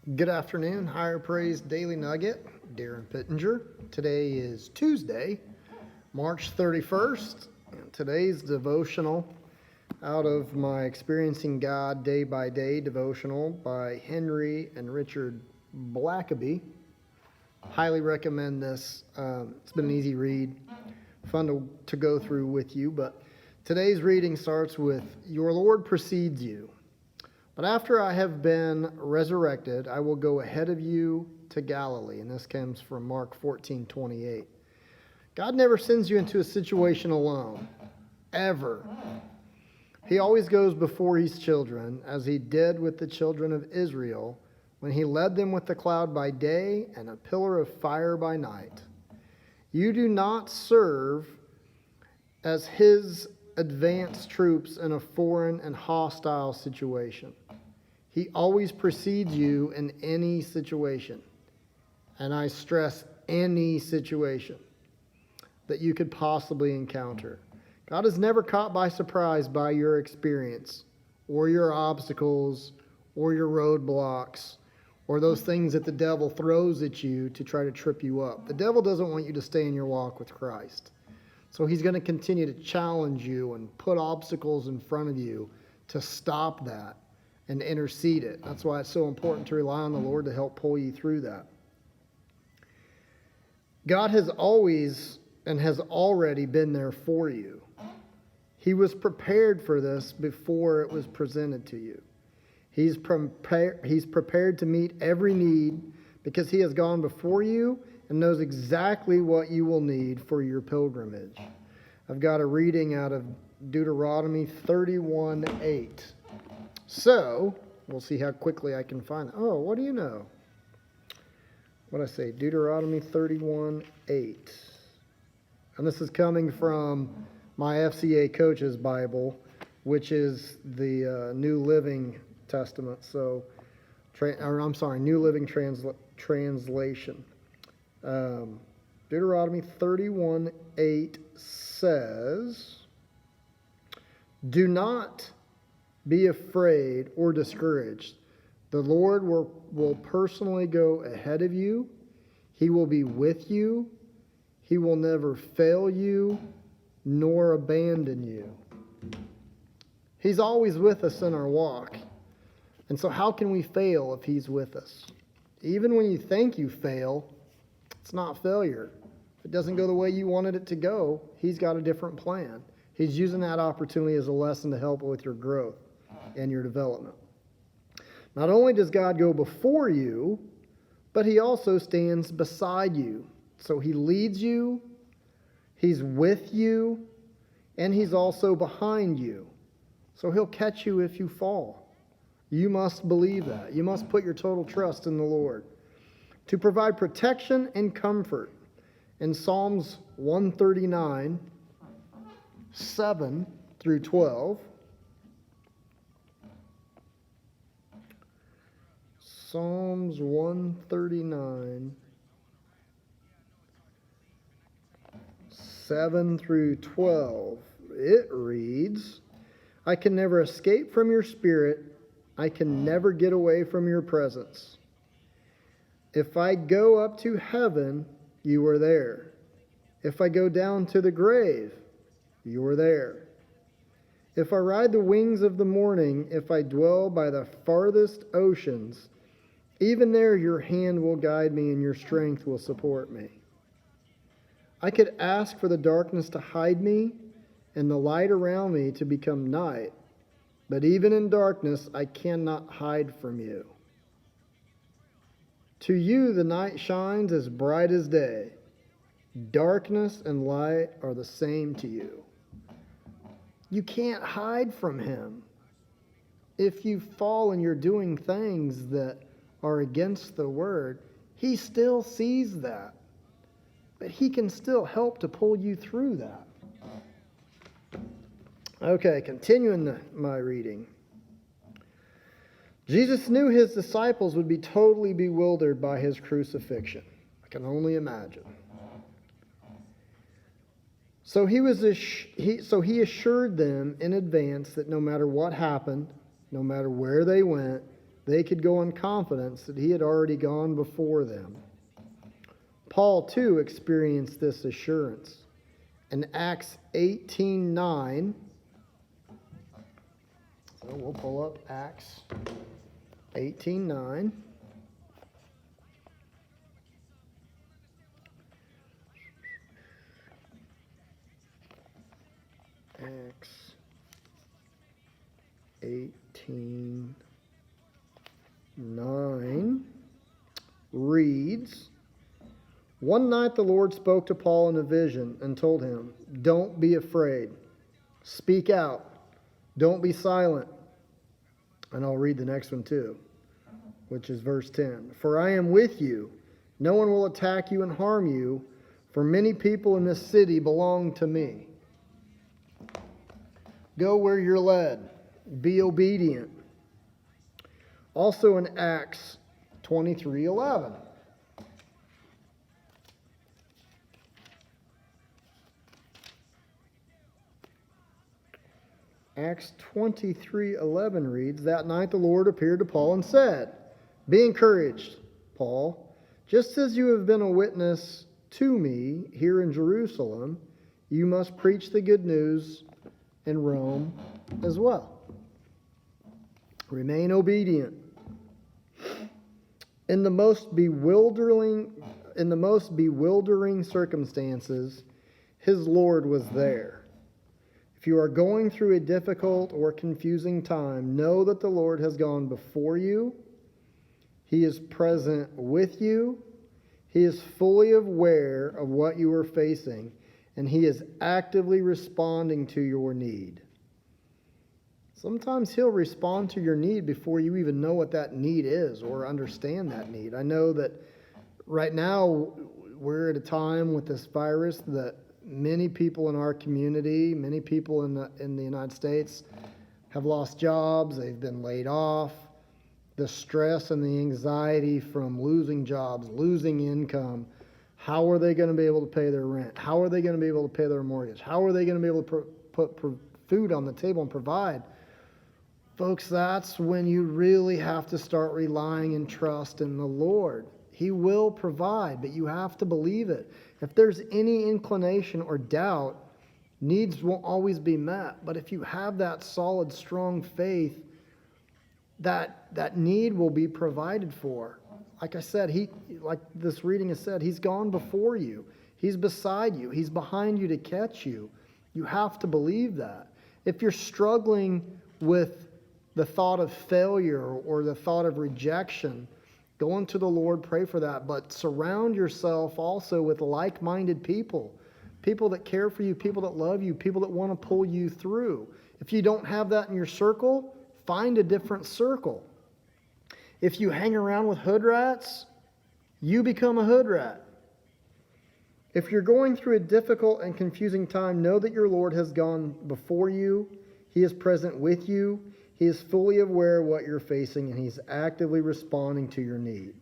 Good afternoon, Higher Praise Daily Nugget, Darren Pittenger. Today is Tuesday, March 31st, and today's devotional out of my Experiencing God Day by Day devotional by Henry and Richard Blackaby. Highly recommend this. It's been an easy read, fun to go through with you, but today's reading starts with, "Your Lord precedes you. But after I have been resurrected, I will go ahead of you to Galilee." And this comes from Mark 14:28. God never sends you into a situation alone, ever. He always goes before his children, as he did with the children of Israel, when he led them with the cloud by day and a pillar of fire by night. You do not serve as his advanced troops in a foreign and hostile situation. He always precedes you in any situation, and I stress any situation that you could possibly encounter. God is never caught by surprise by your experience or your obstacles or your roadblocks or those things that the devil throws at you to try to trip you up. The devil doesn't want you to stay in your walk with Christ. So he's going to continue to challenge you and put obstacles in front of you to stop that and intercede it. That's why it's so important to rely on the Lord to help pull you through that. God has always and has already been there for you. He was prepared for this before it was presented to you. He's prepared to meet every need because he has gone before you and knows exactly what you will need for your pilgrimage. I've got a reading out of Deuteronomy 31:8. So, we'll see how quickly I can find it. Oh, what do you know? What did I say? Deuteronomy 31:8. And this is coming from my FCA Coach's Bible, which is the New Living Testament. So, New Living Translation. Deuteronomy 31:8 says, "Do not be afraid or discouraged. The Lord will personally go ahead of you. He will be with you. He will never fail you nor abandon you." He's always with us in our walk. And so how can we fail if he's with us? Even when you think you fail, it's not failure. If it doesn't go the way you wanted it to go, he's got a different plan. He's using that opportunity as a lesson to help with your growth and your development. Not only does God go before you, but he also stands beside you. So he leads you, he's with you, and he's also behind you. So he'll catch you if you fall. You must believe that. You must put your total trust in the Lord. To provide protection and comfort, in Psalms 139, 7 through 12, Psalms 139, 7 through 12, it reads, "I can never escape from your spirit. I can never get away from your presence. If I go up to heaven, you are there. If I go down to the grave, you are there. If I ride the wings of the morning, if I dwell by the farthest oceans, even there your hand will guide me and your strength will support me. I could ask for the darkness to hide me and the light around me to become night, but even in darkness I cannot hide from you. To you the night shines as bright as day. Darkness and light are the same to you." You can't hide from him. If you fall and you're doing things that are against the word, he still sees that. But he can still help to pull you through that. Okay, continuing my reading. Jesus knew his disciples would be totally bewildered by his crucifixion. I can only imagine. So he assured them in advance that no matter what happened, no matter where they went, they could go in confidence that he had already gone before them. Paul, too, experienced this assurance. In Acts 18:9, so we'll pull up Acts 18:9. Acts 18:9 reads, "One night the Lord spoke to Paul in a vision and told him, 'Don't be afraid. Speak out. Don't be silent.'" And I'll read the next one too, which is verse 10. "For I am with you. No one will attack you and harm you, for many people in this city belong to me." Go where you're led. Be obedient. Also in Acts 23:11. Acts 23:11 reads, "That night the Lord appeared to Paul and said, 'Be encouraged, Paul. Just as you have been a witness to me here in Jerusalem, you must preach the good news in Rome as well.'" Remain obedient. In the most bewildering circumstances, his Lord was there. If you are going through a difficult or confusing time, know that the Lord has gone before you. He is present with you. He is fully aware of what you are facing, and he is actively responding to your need. Sometimes he'll respond to your need before you even know what that need is or understand that need. I know that right now we're at a time with this virus that many people in our community, many people in the United States have lost jobs, they've been laid off. The stress and the anxiety from losing jobs, losing income. How are they going to be able to pay their rent? How are they going to be able to pay their mortgage? How are they going to be able to put food on the table and provide? Folks, that's when you really have to start relying and trust in the Lord. He will provide, but you have to believe it. If there's any inclination or doubt, needs won't always be met. But if you have that solid, strong faith, that need will be provided for. Like I said, like this reading has said, he's gone before you. He's beside you. He's behind you to catch you. You have to believe that. If you're struggling with the thought of failure or the thought of rejection, go into the Lord, pray for that. But surround yourself also with like-minded people. People that care for you, people that love you, people that want to pull you through. If you don't have that in your circle, find a different circle. If you hang around with hood rats, you become a hood rat. If you're going through a difficult and confusing time, know that your Lord has gone before you. He is present with you. He is fully aware of what you're facing, and he's actively responding to your need.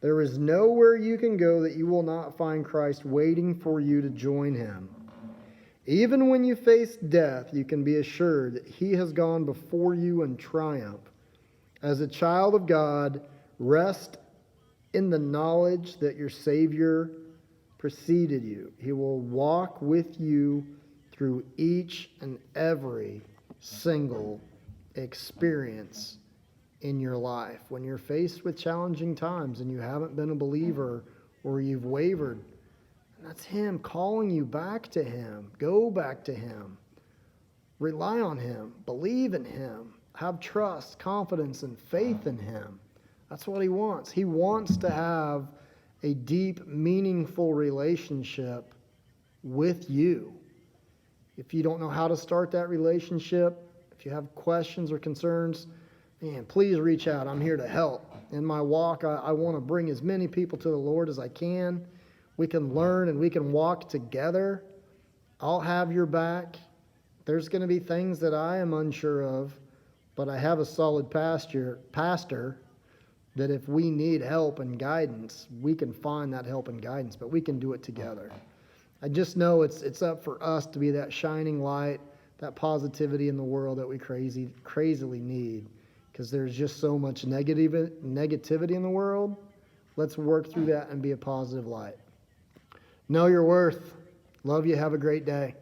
There is nowhere you can go that you will not find Christ waiting for you to join him. Even when you face death, you can be assured that he has gone before you in triumph. As a child of God, rest in the knowledge that your Savior preceded you. He will walk with you through each and every single experience in your life. When you're faced with challenging times and you haven't been a believer or you've wavered, that's him calling you back to him. Go back to him. Rely on him. Believe in him. Have trust, confidence, and faith in him. That's what he wants. He wants to have a deep, meaningful relationship with you. If you don't know how to start that relationship, if you have questions or concerns, man, please reach out. I'm here to help. In my walk, I want to bring as many people to the Lord as I can. We can learn and we can walk together. I'll have your back. There's going to be things that I am unsure of, but I have a solid pastor that if we need help and guidance, we can find that help and guidance, but we can do it together. I just know it's up for us to be that shining light, that positivity in the world that we crazily need. because there's just so much negativity in the world. Let's work through that and be a positive light. Know your worth. Love you. Have a great day.